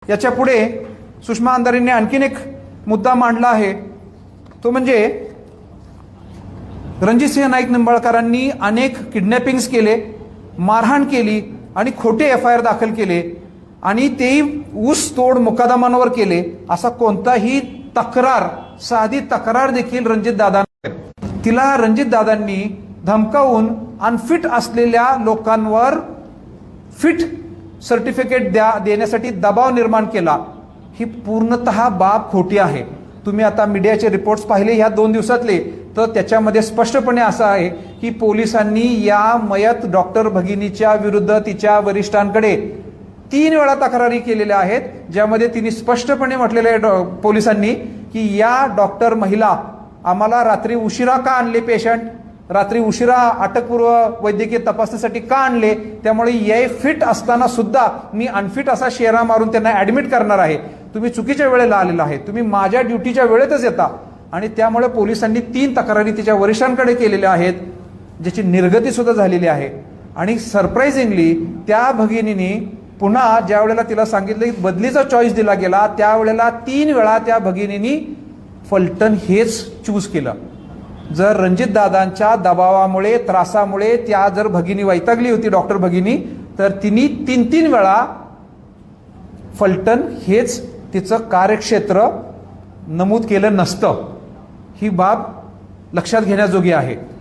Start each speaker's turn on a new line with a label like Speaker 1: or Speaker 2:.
Speaker 1: याच्या पुढे सुषमा अंधारेंनी आणखीन एक मुद्दा मांडला आहे, तो म्हणजे रणजितसिंह नाईक निंबाळकरांनी अनेक किडनॅपिंग्स केले, मारहाण केली आणि खोटे FIR दाखल केले आणि तेही ऊस तोड मुकादमांवर केले. असा कोणताही तक्रार, साधी तक्रार देखील तिला रणजितदादांनी धमकावून अनफिट असलेल्या लोकांवर फिट सर्टिफिकेट देण्यासाठी दबाव निर्माण केला. ही पूर्णतः बाब खोटी आहे. तुम्ही आता मीडियाचे रिपोर्ट्स पाहिले ह्या 2 दिवसातले, तर त्याच्यामध्ये स्पष्टपणे असं आहे की पोलिसांनी या मयत डॉक्टर भगिनीच्या विरुद्ध तिच्या वरिष्ठांकडे 3 वेळा तक्रारी केलेल्या आहेत, ज्यामध्ये तिने स्पष्टपणे म्हटलेलं आहे पोलिसांनी की या डॉक्टर महिला आम्हाला रात्री उशिरा का आणले, पेशंट रात्री उशिरा अटकपूर्व वैद्यकीय तपासणीसाठी का आणले, त्यामुळे ये फिट असताना सुद्धा मी अनफिट असा शेरा मारून त्यांना ऍडमिट करणार आहे. तुम्ही चुकीच्या वेळेला आलेला आहे, तुम्ही माझ्या ड्युटीच्या वेळेतच येता. आणि त्यामुळे पोलिसांनी 3 तक्रारी तिच्या वरिष्ठांकडे केलेल्या आहेत, ज्याची निर्गती सुद्धा झालेली आहे. आणि सरप्राइझिंगली त्या भगिनीने पुन्हा ज्या वेळेला तिला सांगितलं की बदलीचा चॉईस दिला गेला, त्यावेळेला 3 वेळा त्या भगिनीने फलटण हेच चूज केलं. जर रणजितदादांच्या दबावामुळे, त्रासामुळे त्या जर भगिनी वैतागली होती डॉक्टर भगिनी, तर तिने 3 वेळा फलटण हेच तिचं कार्यक्षेत्र नमूद केलं नसतं. ही बाब लक्षात घेण्याजोगी आहे.